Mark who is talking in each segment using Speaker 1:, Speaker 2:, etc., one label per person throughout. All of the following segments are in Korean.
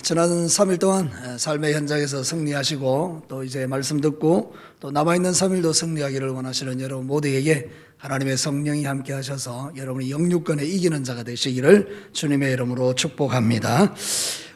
Speaker 1: 지난 3일 동안 삶의 현장에서 승리하시고 또 이제 말씀 듣고 또 남아있는 3일도 승리하기를 원하시는 여러분 모두에게 하나님의 성령이 함께 하셔서 여러분이 영육권에 이기는 자가 되시기를 주님의 이름으로 축복합니다.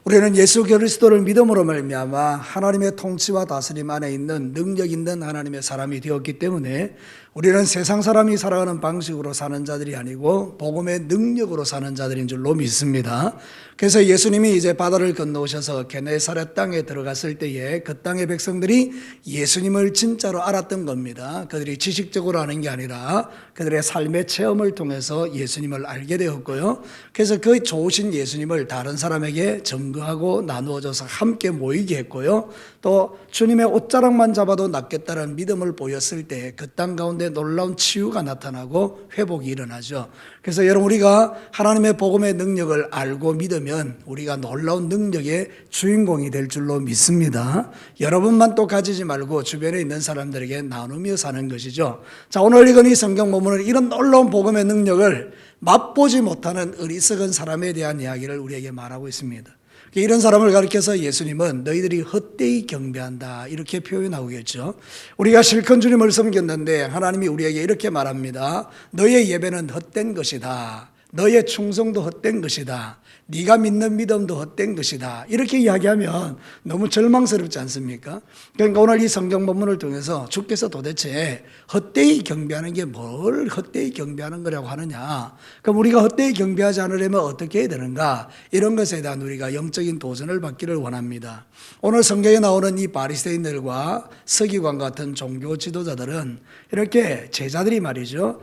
Speaker 1: 우리는 예수 그리스도를 믿음으로 말미암아 하나님의 통치와 다스림 안에 있는 능력 있는 하나님의 사람이 되었기 때문에 우리는 세상 사람이 살아가는 방식으로 사는 자들이 아니고 복음의 능력으로 사는 자들인 줄로 믿습니다. 그래서 예수님이 이제 바다를 건너오셔서 게네사렛 땅에 들어갔을 때에 그 땅의 백성들이 예수님을 진짜로 알았던 겁니다. 그들이 지식적으로 아는 게 아니라 그들의 삶의 체험을 통해서 예수님을 알게 되었고요. 그래서 그 좋으신 예수님을 다른 사람에게 증거하고 나누어줘서 함께 모이게 했고요. 또 주님의 옷자락만 잡아도 낫겠다는 믿음을 보였을 때 그 땅 가운데 놀라운 치유가 나타나고 회복이 일어나죠. 그래서 여러분 우리가 하나님의 복음의 능력을 알고 믿으면 우리가 놀라운 능력의 주인공이 될 줄로 믿습니다. 여러분만 또 가지지 말고 주변에 있는 사람들에게 나누며 사는 것이죠. 자, 오늘 읽은 이 성경 본문은 이런 놀라운 복음의 능력을 맛보지 못하는 어리석은 사람에 대한 이야기를 우리에게 말하고 있습니다. 이런 사람을 가리켜서 예수님은 너희들이 헛되이 경배한다 이렇게 표현하고 계시죠. 우리가 실컷 주님을 섬겼는데 하나님이 우리에게 이렇게 말합니다. 너의 예배는 헛된 것이다. 너의 충성도 헛된 것이다. 네가 믿는 믿음도 헛된 것이다. 이렇게 이야기하면 너무 절망스럽지 않습니까? 그러니까 오늘 이 성경 본문을 통해서 주께서 도대체 헛되이 경배하는 게 뭘 헛되이 경배하는 거라고 하느냐? 그럼 우리가 헛되이 경배하지 않으려면 어떻게 해야 되는가? 이런 것에 대한 우리가 영적인 도전을 받기를 원합니다. 오늘 성경에 나오는 이 바리새인들과 서기관 같은 종교 지도자들은 이렇게 제자들이 말이죠.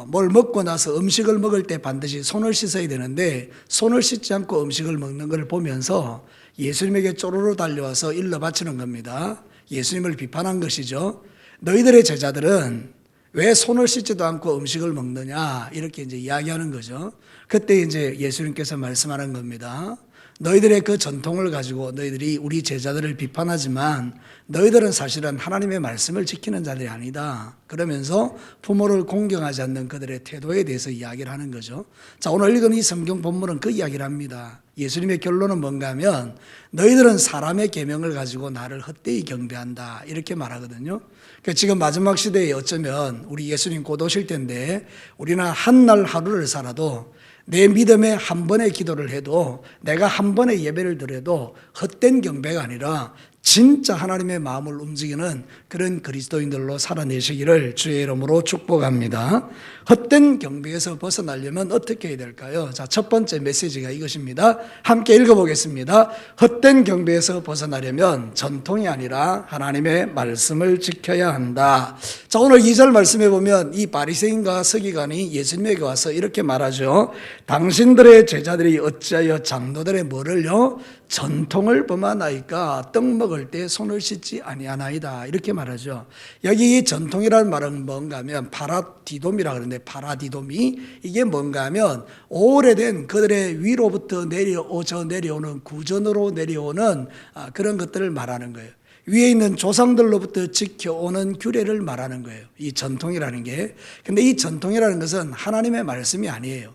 Speaker 1: 뭘 먹고 나서 음식을 먹을 때 반드시 손을 씻어야 되는데 손을 씻지 않고 음식을 먹는 걸 보면서 예수님에게 쪼르르 달려와서 일러 바치는 겁니다. 예수님을 비판한 것이죠. 너희들의 제자들은 왜 손을 씻지도 않고 음식을 먹느냐 이렇게 이제 이야기하는 거죠. 그때 이제 예수님께서 말씀하는 겁니다. 너희들의 그 전통을 가지고 너희들이 우리 제자들을 비판하지만 너희들은 사실은 하나님의 말씀을 지키는 자들이 아니다. 그러면서 부모를 공경하지 않는 그들의 태도에 대해서 이야기를 하는 거죠. 자, 오늘 읽은 이 성경 본문은 그 이야기를 합니다. 예수님의 결론은 뭔가 하면 너희들은 사람의 계명을 가지고 나를 헛되이 경배한다 이렇게 말하거든요. 그러니까 지금 마지막 시대에 어쩌면 우리 예수님 곧 오실 텐데 우리는 한 날 하루를 살아도 내 믿음에 한 번의 기도를 해도 내가 한 번의 예배를 드려도 헛된 경배가 아니라 진짜 하나님의 마음을 움직이는 그런 그리스도인들로 살아내시기를 주의 이름으로 축복합니다. 헛된 경배에서 벗어나려면 어떻게 해야 될까요? 자, 첫 번째 메시지가 이것입니다. 함께 읽어보겠습니다. 헛된 경배에서 벗어나려면 전통이 아니라 하나님의 말씀을 지켜야 한다. 자, 오늘 2절 말씀해 보면 이 바리새인과 서기관이 예수님에게 와서 이렇게 말하죠. 당신들의 제자들이 어찌하여 장로들의 뭐를요? 전통을 범하나이까 떡 먹을 때 손을 씻지 아니하나이다 이렇게 말하죠. 여기 이 전통이라는 말은 뭔가 하면 파라디돔이라고 그러는데 파라디돔이 이게 뭔가 하면 오래된 그들의 위로부터 내려오는 구전으로 내려오는 그런 것들을 말하는 거예요. 위에 있는 조상들로부터 지켜오는 규례를 말하는 거예요. 이 전통이라는 게. 근데 이 전통이라는 것은 하나님의 말씀이 아니에요.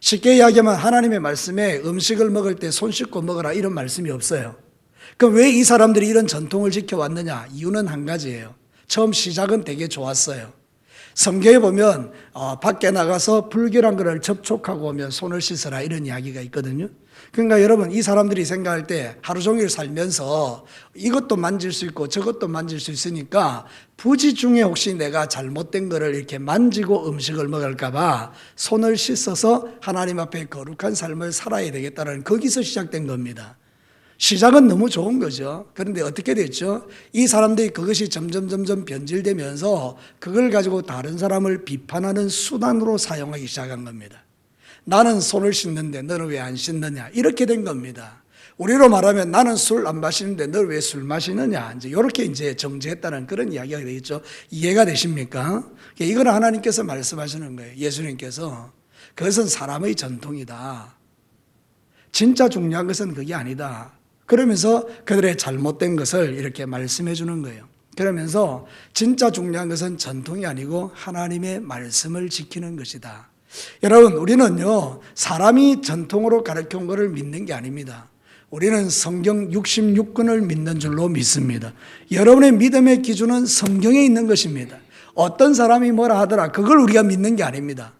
Speaker 1: 쉽게 이야기하면 하나님의 말씀에 음식을 먹을 때 손 씻고 먹어라 이런 말씀이 없어요. 그럼 왜 이 사람들이 이런 전통을 지켜왔느냐? 이유는 한 가지예요. 처음 시작은 되게 좋았어요. 성경에 보면 밖에 나가서 불결한 것을 접촉하고 오면 손을 씻어라 이런 이야기가 있거든요. 그러니까 여러분 이 사람들이 생각할 때 하루 종일 살면서 이것도 만질 수 있고 저것도 만질 수 있으니까 부지 중에 혹시 내가 잘못된 거를 이렇게 만지고 음식을 먹을까 봐 손을 씻어서 하나님 앞에 거룩한 삶을 살아야 되겠다는 거기서 시작된 겁니다. 시작은 너무 좋은 거죠. 그런데 어떻게 됐죠? 이 사람들이 그것이 점점 변질되면서 그걸 가지고 다른 사람을 비판하는 수단으로 사용하기 시작한 겁니다. 나는 손을 씻는데 너는 왜 안 씻느냐 이렇게 된 겁니다. 우리로 말하면 나는 술 안 마시는데 너 왜 술 마시느냐 이제 이렇게 이제 정죄했다는 그런 이야기가 되겠죠. 이해가 되십니까? 이거는 하나님께서 말씀하시는 거예요. 예수님께서 그것은 사람의 전통이다. 진짜 중요한 것은 그게 아니다. 그러면서 그들의 잘못된 것을 이렇게 말씀해 주는 거예요. 그러면서 진짜 중요한 것은 전통이 아니고 하나님의 말씀을 지키는 것이다. 여러분 우리는요 사람이 전통으로 가르쳐온 것을 믿는 게 아닙니다. 우리는 성경 66권을 믿는 줄로 믿습니다. 여러분의 믿음의 기준은 성경에 있는 것입니다. 어떤 사람이 뭐라 하더라 그걸 우리가 믿는 게 아닙니다.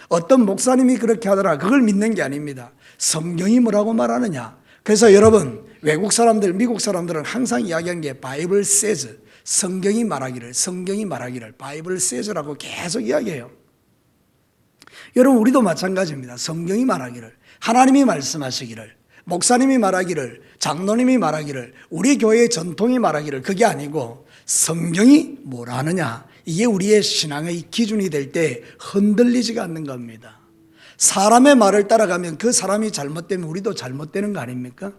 Speaker 1: 어떤 목사님이 그렇게 하더라 그걸 믿는 게 아닙니다. 성경이 뭐라고 말하느냐. 그래서 여러분 외국 사람들 미국 사람들은 항상 이야기한 게 바이블 says, 성경이 말하기를 바이블 says라고 계속 이야기해요. 여러분 우리도 마찬가지입니다. 성경이 말하기를, 하나님이 말씀하시기를, 목사님이 말하기를, 장로님이 말하기를, 우리 교회의 전통이 말하기를, 그게 아니고 성경이 뭐라 하느냐, 이게 우리의 신앙의 기준이 될 때 흔들리지가 않는 겁니다. 사람의 말을 따라가면 그 사람이 잘못되면 우리도 잘못되는 거 아닙니까?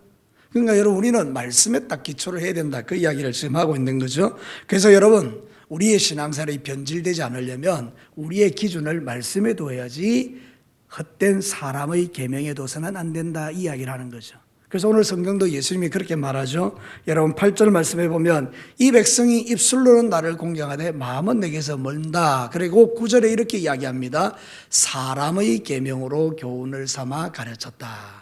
Speaker 1: 그러니까 여러분 우리는 말씀에 딱 기초를 해야 된다, 그 이야기를 지금 하고 있는 거죠. 그래서 여러분 우리의 신앙생활이 변질되지 않으려면 우리의 기준을 말씀에 둬야지 헛된 사람의 계명에 둬서는 안 된다, 이 이야기를 하는 거죠. 그래서 오늘 성경도 예수님이 그렇게 말하죠. 여러분 8절 말씀해 보면 이 백성이 입술로는 나를 공경하되 마음은 내게서 멀다. 그리고 9절에 이렇게 이야기합니다. 사람의 계명으로 교훈을 삼아 가르쳤다.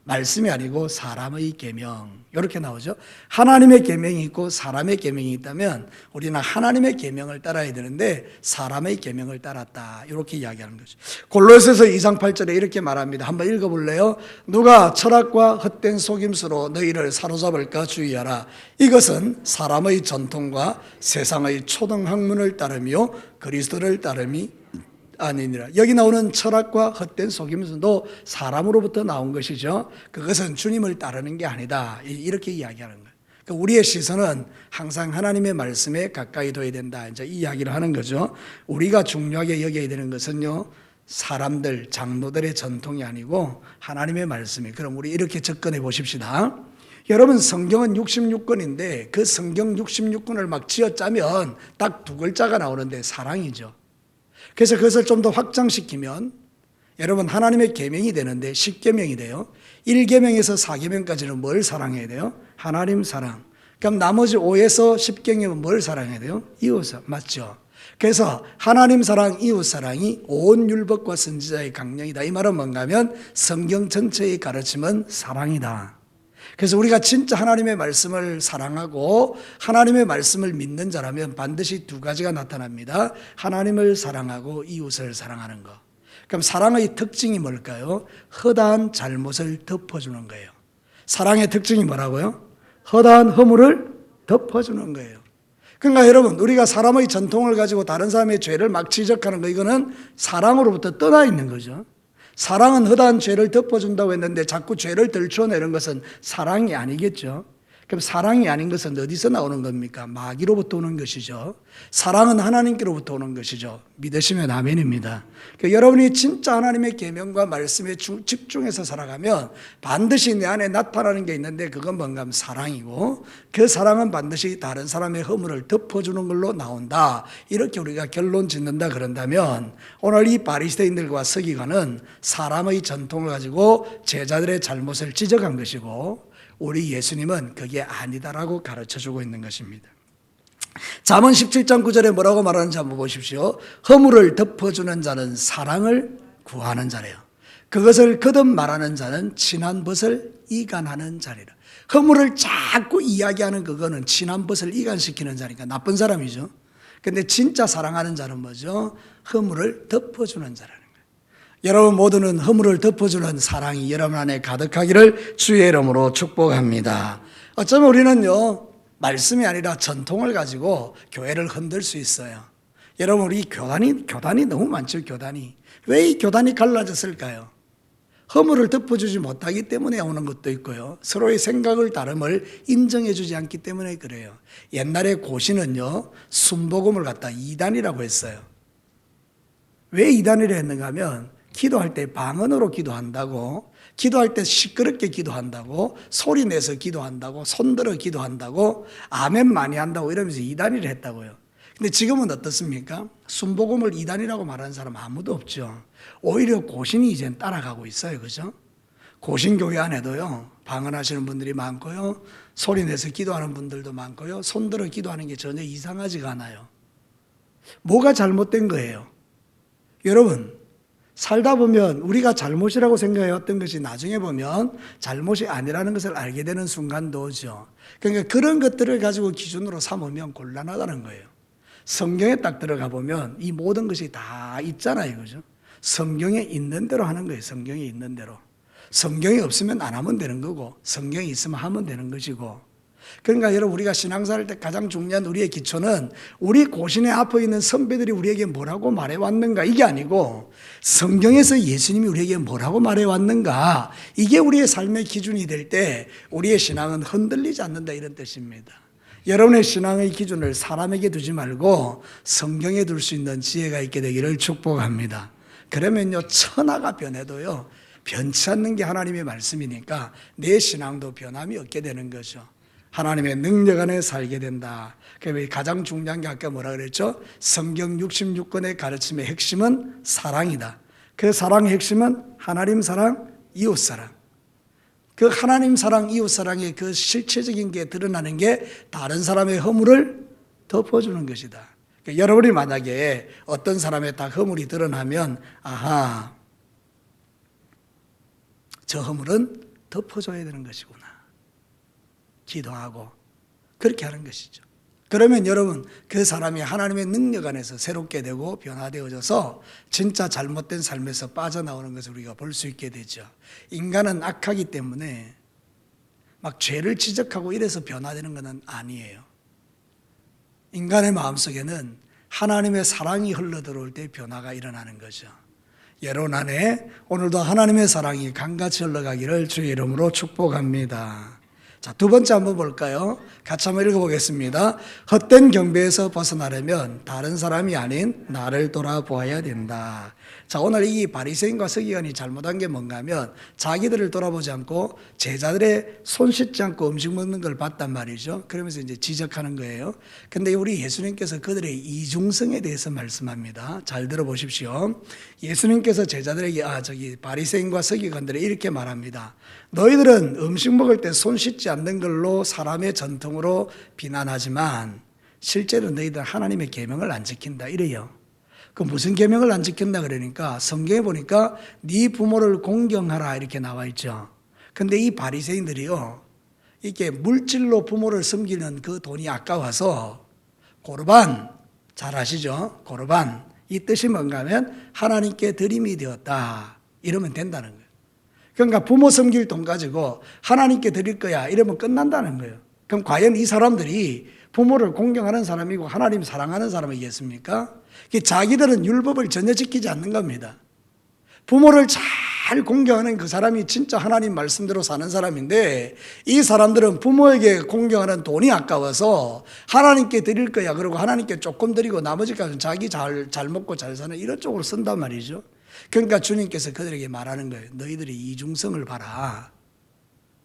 Speaker 1: 말씀이 아니고 사람의 계명, 이렇게 나오죠. 하나님의 계명이 있고 사람의 계명이 있다면 우리는 하나님의 계명을 따라야 되는데 사람의 계명을 따랐다, 이렇게 이야기하는 거죠. 골로새서 2장 8절에 이렇게 말합니다. 한번 읽어볼래요? 누가 철학과 헛된 속임수로 너희를 사로잡을까 주의하라. 이것은 사람의 전통과 세상의 초등학문을 따르며 그리스도를 따름이 아니니라. 여기 나오는 철학과 헛된 속임수도 사람으로부터 나온 것이죠. 그것은 주님을 따르는 게 아니다, 이렇게 이야기하는 거예요. 그러니까 우리의 시선은 항상 하나님의 말씀에 가까이 둬야 된다, 이제 이 이야기를 하는 거죠. 우리가 중요하게 여겨야 되는 것은요, 사람들, 장로들의 전통이 아니고 하나님의 말씀이. 그럼 우리 이렇게 접근해 보십시다. 여러분 성경은 66권인데 그 성경 66권을 막 쥐어짜면 딱 두 글자가 나오는데 사랑이죠. 그래서 그것을 좀 더 확장시키면 여러분 하나님의 계명이 되는데 10계명이 돼요. 1계명에서 4계명까지는 뭘 사랑해야 돼요? 하나님 사랑. 그럼 나머지 5에서 10계명은 뭘 사랑해야 돼요? 이웃 사랑. 맞죠? 그래서 하나님 사랑, 이웃 사랑이 온 율법과 선지자의 강령이다. 이 말은 뭔가 하면 성경 전체의 가르침은 사랑이다. 그래서 우리가 진짜 하나님의 말씀을 사랑하고 하나님의 말씀을 믿는 자라면 반드시 두 가지가 나타납니다. 하나님을 사랑하고 이웃을 사랑하는 것. 그럼 사랑의 특징이 뭘까요? 허다한 잘못을 덮어주는 거예요. 사랑의 특징이 뭐라고요? 허다한 허물을 덮어주는 거예요. 그러니까 여러분 우리가 사람의 전통을 가지고 다른 사람의 죄를 막 지적하는 거, 이거는 사랑으로부터 떠나 있는 거죠. 사랑은 허다한 죄를 덮어준다고 했는데 자꾸 죄를 들춰내는 것은 사랑이 아니겠죠. 그럼 사랑이 아닌 것은 어디서 나오는 겁니까? 마귀로부터 오는 것이죠. 사랑은 하나님께로부터 오는 것이죠. 믿으시면 아멘입니다. 그러니까 여러분이 진짜 하나님의 계명과 말씀에 집중해서 살아가면 반드시 내 안에 나타나는 게 있는데 그건 뭔가 하면 사랑이고, 그 사랑은 반드시 다른 사람의 허물을 덮어주는 걸로 나온다. 이렇게 우리가 결론 짓는다 그런다면 오늘 이 바리새인들과 서기관은 사람의 전통을 가지고 제자들의 잘못을 지적한 것이고, 우리 예수님은 그게 아니다라고 가르쳐주고 있는 것입니다. 잠언 17장 9절에 뭐라고 말하는지 한번 보십시오. 허물을 덮어주는 자는 사랑을 구하는 자래요. 그것을 거듭 말하는 자는 친한 벗을 이간하는 자리라. 허물을 자꾸 이야기하는 그거는 친한 벗을 이간시키는 자니까 나쁜 사람이죠. 근데 진짜 사랑하는 자는 뭐죠? 허물을 덮어주는 자라는 거예요. 여러분 모두는 허물을 덮어주는 사랑이 여러분 안에 가득하기를 주의 이름으로 축복합니다. 어쩌면 우리는요, 말씀이 아니라 전통을 가지고 교회를 흔들 수 있어요. 여러분 우리 교단이 너무 많죠. 교단이. 왜 이 교단이 갈라졌을까요? 허물을 덮어주지 못하기 때문에 오는 것도 있고요, 서로의 생각을 다름을 인정해 주지 않기 때문에 그래요. 옛날에 고시는요, 순복음을 갖다 이단이라고 했어요. 왜 이단이라 했는가 하면 기도할 때 방언으로 기도한다고, 기도할 때 시끄럽게 기도한다고, 소리 내서 기도한다고, 손들어 기도한다고, 아멘 많이 한다고 이러면서 이단이라 했다고요. 근데 지금은 어떻습니까? 순복음을 이단이라고 말하는 사람 아무도 없죠. 오히려 고신이 이젠 따라가고 있어요. 그죠? 고신교회 안에도요, 방언하시는 분들이 많고요, 소리 내서 기도하는 분들도 많고요, 손들어 기도하는 게 전혀 이상하지가 않아요. 뭐가 잘못된 거예요? 여러분, 살다 보면 우리가 잘못이라고 생각해왔던 것이 나중에 보면 잘못이 아니라는 것을 알게 되는 순간도 오죠. 그러니까 그런 것들을 가지고 기준으로 삼으면 곤란하다는 거예요. 성경에 딱 들어가 보면 이 모든 것이 다 있잖아요. 그죠? 성경에 있는 대로 하는 거예요. 성경에 있는 대로. 성경이 없으면 안 하면 되는 거고, 성경이 있으면 하면 되는 것이고. 그러니까 여러분, 우리가 신앙생활 때 가장 중요한 우리의 기초는 우리 고신의 앞에 있는 선배들이 우리에게 뭐라고 말해왔는가, 이게 아니고 성경에서 예수님이 우리에게 뭐라고 말해왔는가, 이게 우리의 삶의 기준이 될 때 우리의 신앙은 흔들리지 않는다, 이런 뜻입니다. 여러분의 신앙의 기준을 사람에게 두지 말고 성경에 둘 수 있는 지혜가 있게 되기를 축복합니다. 그러면요, 천하가 변해도요, 변치 않는 게 하나님의 말씀이니까 내 신앙도 변함이 없게 되는 거죠. 하나님의 능력 안에 살게 된다. 그래서 가장 중요한 게 아까 뭐라 그랬죠? 성경 66권의 가르침의 핵심은 사랑이다. 그 사랑의 핵심은 하나님 사랑, 이웃 사랑. 그 하나님 사랑, 이웃 사랑의 그 실체적인 게 드러나는 게 다른 사람의 허물을 덮어주는 것이다. 그러니까 여러분이 만약에 어떤 사람의 다 허물이 드러나면, 아하, 저 허물은 덮어줘야 되는 것이구나. 기도하고 그렇게 하는 것이죠. 그러면 여러분, 그 사람이 하나님의 능력 안에서 새롭게 되고 변화되어져서 진짜 잘못된 삶에서 빠져나오는 것을 우리가 볼 수 있게 되죠. 인간은 악하기 때문에 막 죄를 지적하고 이래서 변화되는 것은 아니에요. 인간의 마음속에는 하나님의 사랑이 흘러들어올 때 변화가 일어나는 거죠. 여러분 안에 오늘도 하나님의 사랑이 강같이 흘러가기를 주의 이름으로 축복합니다. 자, 두 번째 한번 볼까요? 같이 한번 읽어보겠습니다. 헛된 경배에서 벗어나려면 다른 사람이 아닌 나를 돌아보아야 된다. 자, 오늘 이 바리새인과 서기관이 잘못한 게 뭔가 하면 자기들을 돌아보지 않고 제자들의 손 씻지 않고 음식 먹는 걸 봤단 말이죠. 그러면서 이제 지적하는 거예요. 근데 우리 예수님께서 그들의 이중성에 대해서 말씀합니다. 잘 들어보십시오. 예수님께서 제자들에게 바리새인과 서기관들에 이렇게 말합니다. 너희들은 음식 먹을 때 손 씻지 않는 걸로 사람의 전통으로 비난하지만 실제로 너희들 하나님의 계명을 안 지킨다, 이래요. 그 무슨 계명을 안 지킨다 그러니까 성경에 보니까 네 부모를 공경하라 이렇게 나와 있죠. 근데 이 바리새인들이요, 이렇게 물질로 부모를 섬기는 그 돈이 아까워서 고르반, 잘 아시죠? 고르반, 이 뜻이 뭔가 하면 하나님께 드림이 되었다, 이러면 된다는 거예요. 그러니까 부모 섬길 돈 가지고 하나님께 드릴 거야 이러면 끝난다는 거예요. 그럼 과연 이 사람들이 부모를 공경하는 사람이고 하나님 사랑하는 사람이겠습니까? 자기들은 율법을 전혀 지키지 않는 겁니다. 부모를 잘 공경하는 그 사람이 진짜 하나님 말씀대로 사는 사람인데, 이 사람들은 부모에게 공경하는 돈이 아까워서 하나님께 드릴 거야 그러고 하나님께 조금 드리고 나머지까지는 자기 잘 먹고 잘 사는 이런 쪽으로 쓴단 말이죠. 그러니까 주님께서 그들에게 말하는 거예요. 너희들이 이중성을 봐라.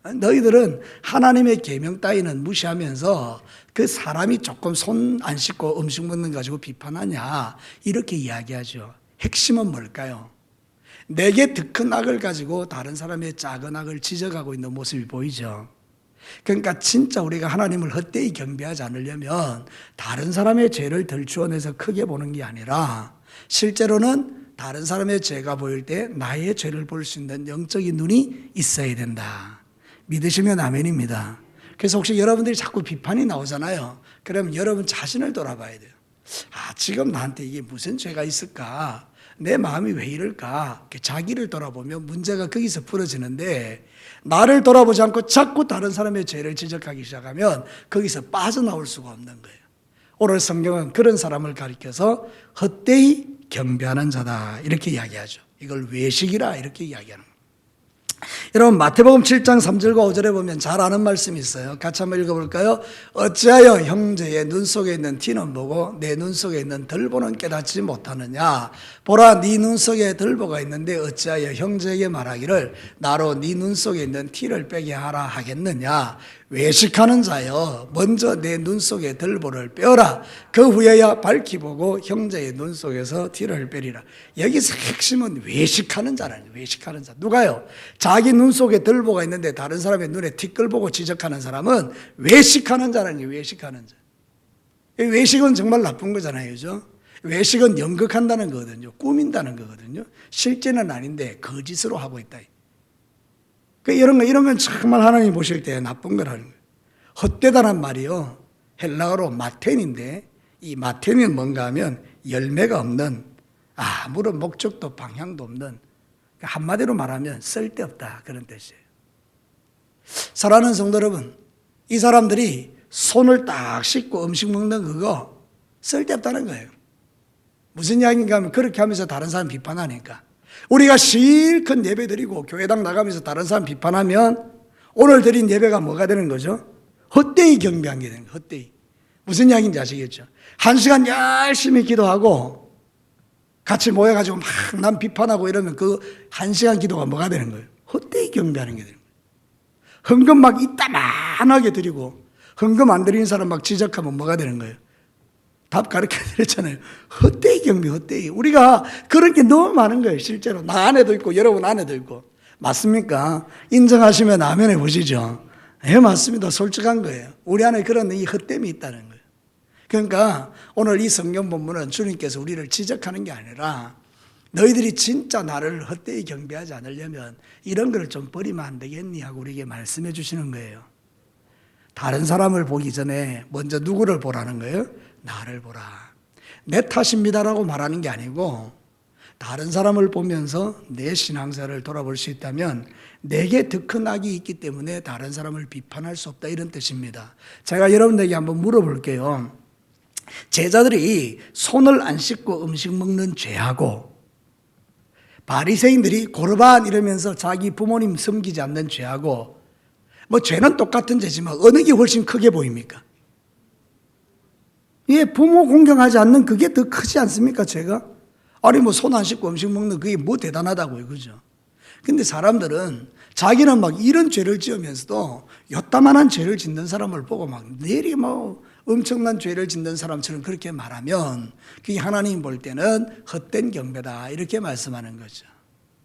Speaker 1: 너희들은 하나님의 계명 따위는 무시하면서 그 사람이 조금 손 안 씻고 음식 먹는 거 가지고 비판하냐, 이렇게 이야기하죠. 핵심은 뭘까요? 내게 더 큰 악을 가지고 다른 사람의 작은 악을 지적하고 있는 모습이 보이죠. 그러니까 진짜 우리가 하나님을 헛되이 경배하지 않으려면 다른 사람의 죄를 덜 주워내서 크게 보는 게 아니라 실제로는 다른 사람의 죄가 보일 때 나의 죄를 볼 수 있는 영적인 눈이 있어야 된다. 믿으시면 아멘입니다. 그래서 혹시 여러분들이 자꾸 비판이 나오잖아요. 그러면 여러분 자신을 돌아봐야 돼요. 지금 나한테 이게 무슨 죄가 있을까? 내 마음이 왜 이럴까? 자기를 돌아보면 문제가 거기서 풀어지는데, 나를 돌아보지 않고 자꾸 다른 사람의 죄를 지적하기 시작하면 거기서 빠져나올 수가 없는 거예요. 오늘 성경은 그런 사람을 가리켜서 헛되이 경배하는 자다 이렇게 이야기하죠. 이걸 외식이라 이렇게 이야기하는 거예요. 여러분, 마태복음 7장 3절과 5절에 보면 잘 아는 말씀이 있어요. 같이 한번 읽어볼까요? 어찌하여 형제의 눈 속에 있는 티는 보고 내 눈 속에 있는 덜보는 깨닫지 못하느냐? 보라, 네 눈 속에 덜보가 있는데 어찌하여 형제에게 말하기를 나로 네 눈 속에 있는 티를 빼게 하라 하겠느냐? 외식하는 자여, 먼저 내 눈 속에 덜보를 빼어라. 그 후에야 밝히 보고 형제의 눈 속에서 티를 빼리라. 여기서 핵심은 외식하는 자라는 거예요. 외식하는 자. 누가요? 자기 눈 속에 덜보가 있는데 다른 사람의 눈에 티끌 보고 지적하는 사람은 외식하는 자라는 거예요. 외식하는 자. 외식은 정말 나쁜 거잖아요. 그죠? 외식은 연극한다는 거거든요. 꾸민다는 거거든요. 실제는 아닌데 거짓으로 하고 있다. 이런 건 정말 하나님 보실 때 나쁜 거라는 거예요. 헛되다란 말이요, 헬라어로 마텐인데, 이 마텐은 뭔가 하면 열매가 없는, 아무런 목적도 방향도 없는, 한마디로 말하면 쓸데없다, 그런 뜻이에요. 사랑하는 성도 여러분, 이 사람들이 손을 딱 씻고 음식 먹는 그거 쓸데없다는 거예요. 무슨 이야기인가 하면 그렇게 하면서 다른 사람 비판하니까. 우리가 실컷 예배 드리고 교회당 나가면서 다른 사람 비판하면 오늘 드린 예배가 뭐가 되는 거죠? 헛되이 경배한 게 되는 거예요. 헛되이. 무슨 이야기인지 아시겠죠? 1시간 열심히 기도하고 같이 모여가지고 막 남 비판하고 이러면 그 1시간 기도가 뭐가 되는 거예요? 헛되이 경배하는 게 되는 거예요. 헌금 막 이따만하게 드리고 헌금 안 드리는 사람 막 지적하면 뭐가 되는 거예요? 답 가르쳐 드렸잖아요. 헛되이 경배, 헛되이. 우리가 그런 게 너무 많은 거예요, 실제로. 나 안에도 있고, 여러분 안에도 있고. 맞습니까? 인정하시면 아멘 해보시죠. 예, 맞습니다. 솔직한 거예요. 우리 안에 그런 이 헛됨이 있다는 거예요. 그러니까 오늘 이 성경 본문은 주님께서 우리를 지적하는 게 아니라 너희들이 진짜 나를 헛되이 경배하지 않으려면 이런 걸 좀 버리면 안 되겠니? 하고 우리에게 말씀해 주시는 거예요. 다른 사람을 보기 전에 먼저 누구를 보라는 거예요? 나를 보라. 내 탓입니다라고 말하는 게 아니고 다른 사람을 보면서 내 신앙사를 돌아볼 수 있다면 내게 더 큰 악이 있기 때문에 다른 사람을 비판할 수 없다, 이런 뜻입니다. 제가 여러분들에게 한번 물어볼게요. 제자들이 손을 안 씻고 음식 먹는 죄하고 바리새인들이 고르반 이러면서 자기 부모님 섬기지 않는 죄하고 뭐 죄는 똑같은 죄지만 어느 게 훨씬 크게 보입니까? 예, 부모 공경하지 않는 그게 더 크지 않습니까, 죄가? 아니 뭐 손 안 씻고 음식 먹는 그게 뭐 대단하다고요, 그죠? 근데 사람들은 자기는 막 이런 죄를 지으면서도 요따만한 죄를 짓는 사람을 보고 막 내리 뭐 엄청난 죄를 짓는 사람처럼 그렇게 말하면 그게 하나님 볼 때는 헛된 경배다, 이렇게 말씀하는 거죠.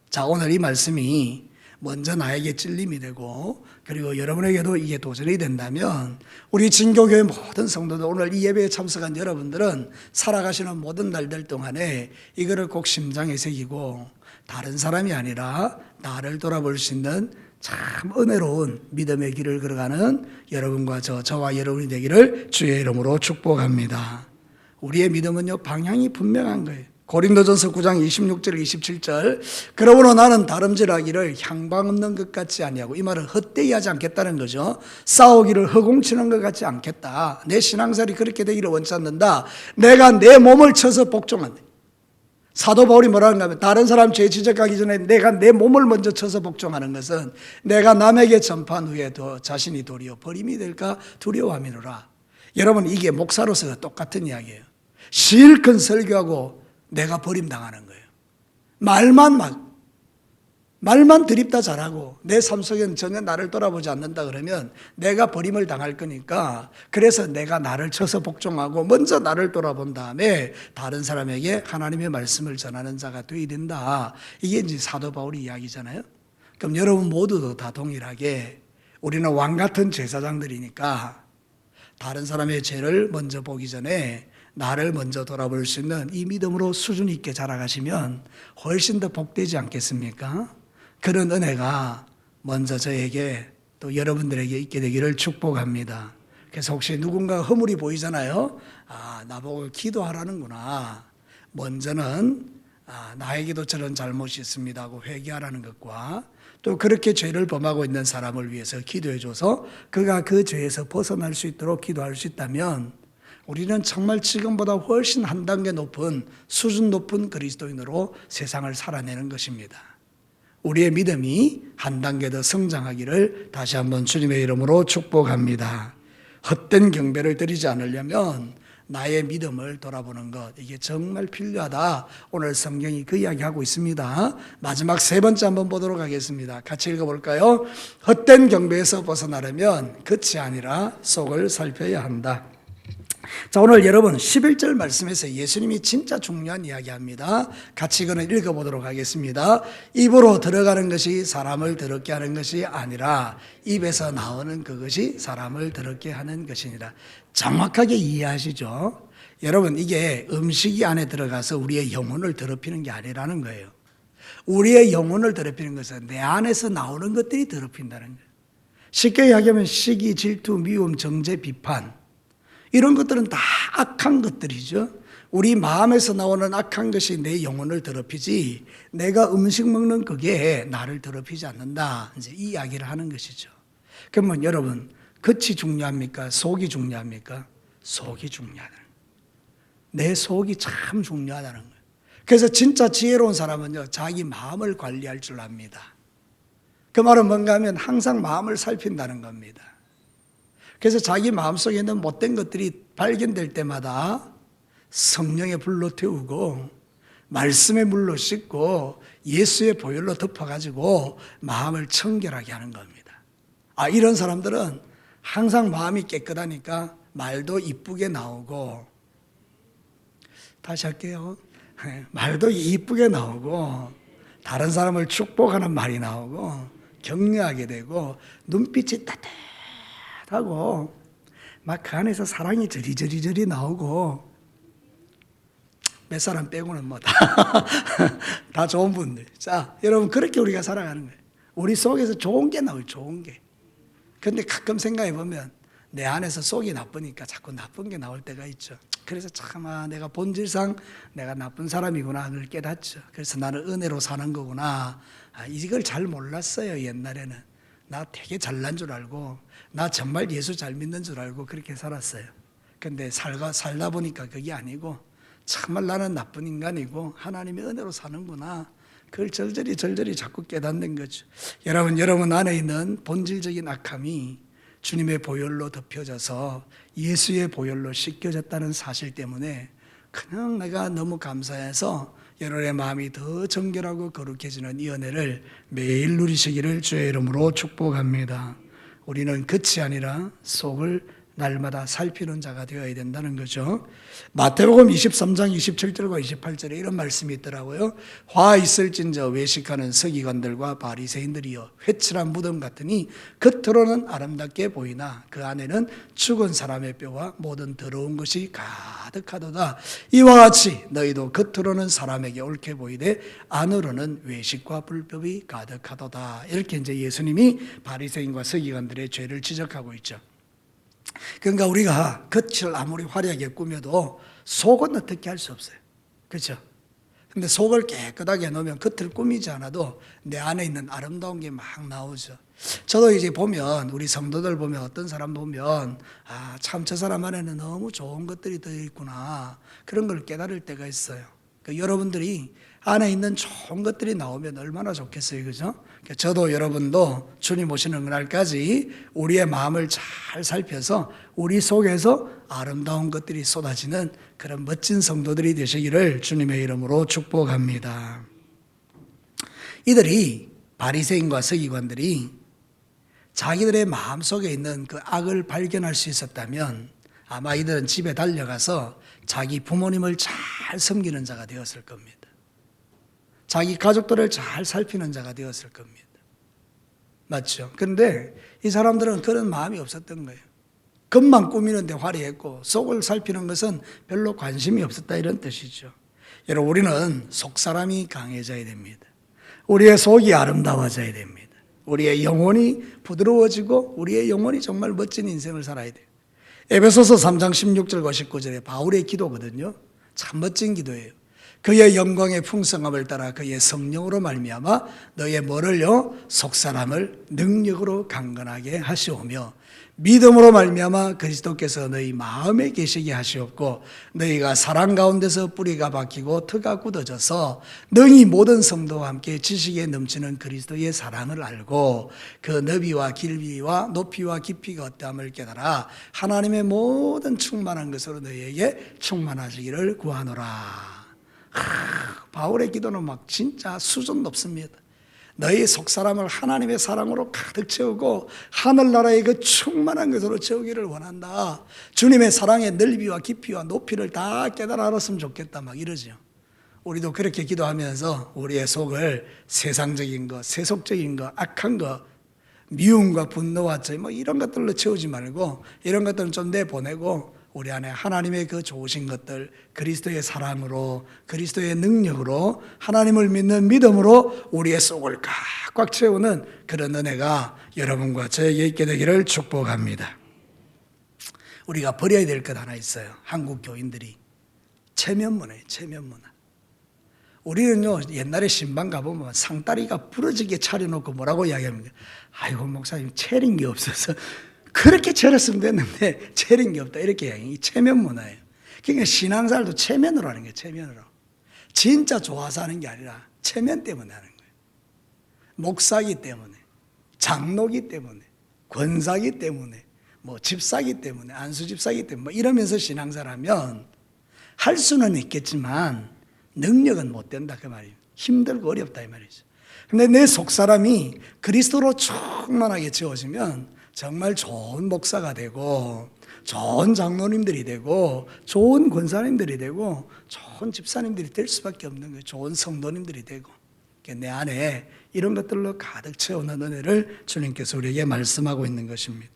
Speaker 1: 자, 오늘 이 말씀이 먼저 나에게 찔림이 되고 그리고 여러분에게도 이게 도전이 된다면 우리 진교교회 모든 성도들, 오늘 이 예배에 참석한 여러분들은 살아가시는 모든 날들 동안에 이거를 꼭 심장에 새기고 다른 사람이 아니라 나를 돌아볼 수 있는 참 은혜로운 믿음의 길을 걸어가는 여러분과 저와 여러분이 되기를 주의 이름으로 축복합니다. 우리의 믿음은요, 방향이 분명한 거예요. 고린도전서 9장 26절 27절, 그러므로 나는 다름질하기를 향방 없는 것 같지 아니하고, 이 말은 헛되이 하지 않겠다는 거죠. 싸우기를 허공치는 것 같지 않겠다. 내 신앙살이 그렇게 되기를 원치 않는다. 내가 내 몸을 쳐서 복종한다. 사도 바울이 뭐라는가 하면 다른 사람 죄 지적하기 전에 내가 내 몸을 먼저 쳐서 복종하는 것은 내가 남에게 전파한 후에 자신이 도리어 버림이 될까 두려워함이노라. 여러분, 이게 목사로서 똑같은 이야기예요. 실컷 설교하고 내가 버림당하는 거예요. 말만 드립다 잘하고 내 삶 속에는 전혀 나를 돌아보지 않는다 그러면 내가 버림을 당할 거니까, 그래서 내가 나를 쳐서 복종하고 먼저 나를 돌아본 다음에 다른 사람에게 하나님의 말씀을 전하는 자가 되어야 된다. 이게 이제 사도 바울의 이야기잖아요. 그럼 여러분 모두도 다 동일하게 우리는 왕 같은 제사장들이니까 다른 사람의 죄를 먼저 보기 전에 나를 먼저 돌아볼 수 있는 이 믿음으로 수준 있게 자라가시면 훨씬 더 복되지 않겠습니까? 그런 은혜가 먼저 저에게 또 여러분들에게 있게 되기를 축복합니다. 그래서 혹시 누군가 허물이 보이잖아요. 나보고 기도하라는구나. 먼저는 나에게도 저런 잘못이 있습니다 하고 회개하라는 것과, 또 그렇게 죄를 범하고 있는 사람을 위해서 기도해줘서 그가 그 죄에서 벗어날 수 있도록 기도할 수 있다면 우리는 정말 지금보다 훨씬 한 단계 높은, 수준 높은 그리스도인으로 세상을 살아내는 것입니다. 우리의 믿음이 한 단계 더 성장하기를 다시 한번 주님의 이름으로 축복합니다. 헛된 경배를 드리지 않으려면 나의 믿음을 돌아보는 것, 이게 정말 필요하다. 오늘 성경이 그 이야기하고 있습니다. 마지막 세 번째 한번 보도록 하겠습니다. 같이 읽어볼까요? 헛된 경배에서 벗어나려면 겉이 아니라 속을 살펴야 한다. 자, 오늘 여러분 11절 말씀에서 예수님이 진짜 중요한 이야기합니다. 같이 이거는 읽어보도록 하겠습니다. 입으로 들어가는 것이 사람을 더럽게 하는 것이 아니라 입에서 나오는 그것이 사람을 더럽게 하는 것이니라. 정확하게 이해하시죠? 여러분, 이게 음식이 안에 들어가서 우리의 영혼을 더럽히는 게 아니라는 거예요. 우리의 영혼을 더럽히는 것은 내 안에서 나오는 것들이 더럽힌다는 거예요. 쉽게 이야기하면 시기, 질투, 미움, 정죄, 비판, 이런 것들은 다 악한 것들이죠. 우리 마음에서 나오는 악한 것이 내 영혼을 더럽히지, 내가 음식 먹는 그게 나를 더럽히지 않는다, 이제 이 이야기를 하는 것이죠. 그러면 여러분, 겉이 중요합니까? 속이 중요합니까? 속이 중요하다는 거예요. 내 속이 참 중요하다는 거예요. 그래서 진짜 지혜로운 사람은요, 자기 마음을 관리할 줄 압니다. 그 말은 뭔가 하면 항상 마음을 살핀다는 겁니다. 그래서 자기 마음속에 있는 못된 것들이 발견될 때마다 성령의 불로 태우고 말씀의 물로 씻고 예수의 보혈로 덮어가지고 마음을 청결하게 하는 겁니다. 이런 사람들은 항상 마음이 깨끗하니까 말도 이쁘게 나오고, 다시 할게요. 말도 이쁘게 나오고, 다른 사람을 축복하는 말이 나오고, 격려하게 되고, 눈빛이 따뜻하고, 막 그 안에서 사랑이 저리저리 나오고, 몇 사람 빼고는 뭐 다 좋은 분들. 자, 여러분, 그렇게 우리가 살아가는 거예요. 우리 속에서 좋은 게 나와요, 좋은 게. 근데 가끔 생각해 보면 내 안에서 속이 나쁘니까 자꾸 나쁜 게 나올 때가 있죠. 그래서 참, 내가 본질상 내가 나쁜 사람이구나, 그걸 깨닫죠. 그래서 나는 은혜로 사는 거구나. 이걸 잘 몰랐어요, 옛날에는. 나 되게 잘난 줄 알고, 나 정말 예수 잘 믿는 줄 알고 그렇게 살았어요. 근데 살다 보니까 그게 아니고, 정말 나는 나쁜 인간이고 하나님의 은혜로 사는구나, 그걸 절절히 자꾸 깨닫는 거죠. 여러분 안에 있는 본질적인 악함이 주님의 보혈로 덮여져서 예수의 보혈로 씻겨졌다는 사실 때문에 그냥 내가 너무 감사해서 여러분의 마음이 더 정결하고 거룩해지는 이 은혜를 매일 누리시기를 주의 이름으로 축복합니다. 우리는 겉이 아니라 속을 날마다 살피는 자가 되어야 된다는 거죠. 마태복음 23장 27절과 28절에 이런 말씀이 있더라고요. 화 있을진저 외식하는 서기관들과 바리새인들이여 회칠한 무덤 같으니 겉으로는 아름답게 보이나 그 안에는 죽은 사람의 뼈와 모든 더러운 것이 가득하도다. 이와 같이 너희도 겉으로는 사람에게 옳게 보이되 안으로는 외식과 불법이 가득하도다. 이렇게 이제 예수님이 바리새인과 서기관들의 죄를 지적하고 있죠. 그러니까 우리가 겉을 아무리 화려하게 꾸며도 속은 어떻게 할 수 없어요. 그렇죠? 근데 속을 깨끗하게 놓으면 겉을 꾸미지 않아도 내 안에 있는 아름다운 게 막 나오죠. 저도 이제 보면, 우리 성도들 보면, 어떤 사람 보면 참 저 사람 안에는 너무 좋은 것들이 들어있구나, 그런 걸 깨달을 때가 있어요. 그러니까 여러분들이 안에 있는 좋은 것들이 나오면 얼마나 좋겠어요, 그죠? 저도 여러분도 주님 오시는 날까지 우리의 마음을 잘 살펴서 우리 속에서 아름다운 것들이 쏟아지는 그런 멋진 성도들이 되시기를 주님의 이름으로 축복합니다. 이들이, 바리새인과 서기관들이 자기들의 마음속에 있는 그 악을 발견할 수 있었다면 아마 이들은 집에 달려가서 자기 부모님을 잘 섬기는 자가 되었을 겁니다. 자기 가족들을 잘 살피는 자가 되었을 겁니다. 맞죠? 그런데 이 사람들은 그런 마음이 없었던 거예요. 겉만 꾸미는데 화려했고 속을 살피는 것은 별로 관심이 없었다, 이런 뜻이죠. 여러분, 우리는 속사람이 강해져야 됩니다. 우리의 속이 아름다워져야 됩니다. 우리의 영혼이 부드러워지고 우리의 영혼이 정말 멋진 인생을 살아야 돼요. 에베소서 3장 16절과 19절에 바울의 기도거든요. 참 멋진 기도예요. 그의 영광의 풍성함을 따라 그의 성령으로 말미암아 너의 뭐를요? 속사람을 능력으로 강건하게 하시오며 믿음으로 말미암아 그리스도께서 너희 마음에 계시게 하시옵고 너희가 사랑 가운데서 뿌리가 박히고 터가 굳어져서 너희 모든 성도와 함께 지식에 넘치는 그리스도의 사랑을 알고 그 너비와 길이와 높이와 깊이가 어떠함을 깨달아 하나님의 모든 충만한 것으로 너희에게 충만하시기를 구하노라. 바울의 기도는 막 진짜 수준 높습니다. 너희 속사람을 하나님의 사랑으로 가득 채우고 하늘나라의 그 충만한 것으로 채우기를 원한다. 주님의 사랑의 넓이와 깊이와 높이를 다 깨달아 알았으면 좋겠다, 막 이러죠. 우리도 그렇게 기도하면서 우리의 속을 세상적인 거, 세속적인 거, 악한 거, 미움과 분노와 뭐 이런 것들로 채우지 말고 이런 것들은 좀 내보내고 우리 안에 하나님의 그 좋으신 것들, 그리스도의 사랑으로, 그리스도의 능력으로, 하나님을 믿는 믿음으로 우리의 속을 꽉꽉 채우는 그런 은혜가 여러분과 저에게 있게 되기를 축복합니다. 우리가 버려야 될 것 하나 있어요. 한국 교인들이 체면문화예요. 체면문화. 우리는요, 옛날에 신방 가보면 상다리가 부러지게 차려놓고 뭐라고 이야기합니까? 아이고 목사님 차린 게 없어서 그렇게 차렸으면 됐는데 차린 게 없다, 이렇게 이야기해요. 이 체면문화예요. 그러니까 신앙생활도 체면으로 하는 거예요. 체면으로. 진짜 좋아서 하는 게 아니라 체면 때문에 하는 거예요. 목사기 때문에, 장로기 때문에, 권사기 때문에, 뭐 집사기 때문에, 안수집사기 때문에 뭐 이러면서 신앙생활하면 할 수는 있겠지만 능력은 못 된다 그 말이에요. 힘들고 어렵다 이 말이죠. 근데 내 속사람이 그리스도로 충만하게 채워지면 정말 좋은 목사가 되고, 좋은 장로님들이 되고, 좋은 권사님들이 되고, 좋은 집사님들이 될 수밖에 없는 거예요. 좋은 성도님들이 되고. 내 안에 이런 것들로 가득 채우는 은혜를 주님께서 우리에게 말씀하고 있는 것입니다.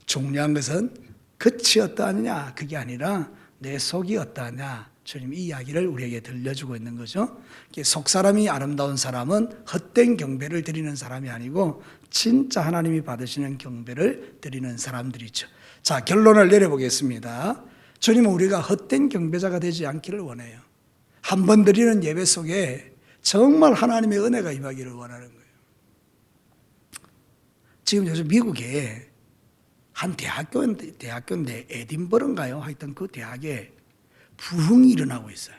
Speaker 1: 중요한 것은 끝이 어떠하느냐 그게 아니라 내 속이 어떠하냐, 주님 이 이야기를 우리에게 들려주고 있는 거죠. 속사람이 아름다운 사람은 헛된 경배를 드리는 사람이 아니고 진짜 하나님이 받으시는 경배를 드리는 사람들이죠. 자, 결론을 내려보겠습니다. 주님은 우리가 헛된 경배자가 되지 않기를 원해요. 한 번 드리는 예배 속에 정말 하나님의 은혜가 임하기를 원하는 거예요. 지금 요즘 미국에 한 대학교인데 에딘버러인가요? 하여튼 그 대학에 부흥이 일어나고 있어요.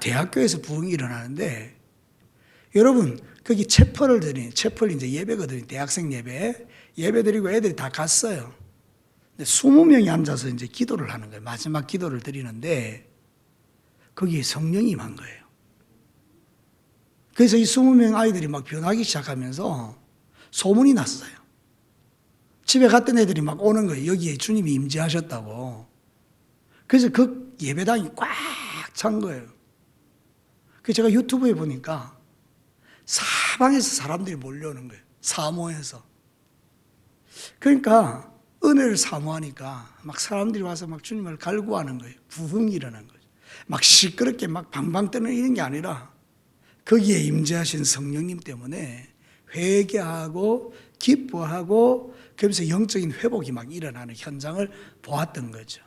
Speaker 1: 대학교에서 부흥이 일어나는데, 여러분, 거기 채플 이제 예배거든요. 대학생 예배 드리고 애들이 다 갔어요. 근데 20명이 앉아서 이제 기도를 하는 거예요. 마지막 기도를 드리는데, 거기에 성령이 임한 거예요. 그래서 이 20명 아이들이 막 변하기 시작하면서 소문이 났어요. 집에 갔던 애들이 막 오는 거예요. 여기에 주님이 임재하셨다고. 그래서 그 예배당이 꽉 찬 거예요. 그래서 제가 유튜브에 보니까 사방에서 사람들이 몰려오는 거예요. 사모해서. 그러니까 은혜를 사모하니까 막 사람들이 와서 막 주님을 갈구하는 거예요. 부흥이 일어난 거죠. 막 시끄럽게 막 방방 뜨는 이런 게 아니라 거기에 임재하신 성령님 때문에 회개하고 기뻐하고 그러면서 영적인 회복이 막 일어나는 현장을 보았던 거죠.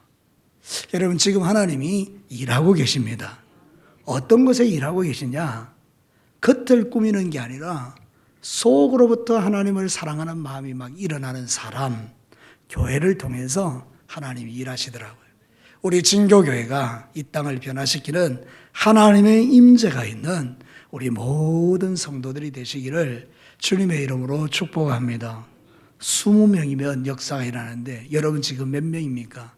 Speaker 1: 여러분, 지금 하나님이 일하고 계십니다. 어떤 것에 일하고 계시냐? 겉을 꾸미는 게 아니라 속으로부터 하나님을 사랑하는 마음이 막 일어나는 사람, 교회를 통해서 하나님이 일하시더라고요. 우리 진교교회가 이 땅을 변화시키는 하나님의 임재가 있는 우리 모든 성도들이 되시기를 주님의 이름으로 축복합니다. 20명이면 역사가 일어나는데 여러분 지금 몇 명입니까?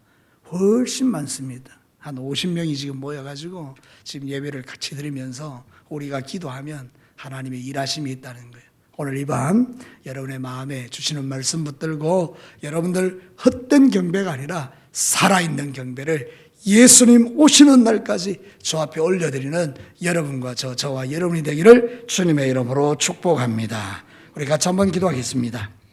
Speaker 1: 훨씬 많습니다. 한 50명이 지금 모여가지고 지금 예배를 같이 드리면서 우리가 기도하면 하나님의 일하심이 있다는 거예요. 오늘 이 밤 여러분의 마음에 주시는 말씀 붙들고 여러분들 헛된 경배가 아니라 살아있는 경배를 예수님 오시는 날까지 주 앞에 올려드리는 여러분과 저와 여러분이 되기를 주님의 이름으로 축복합니다. 우리 같이 한번 기도하겠습니다.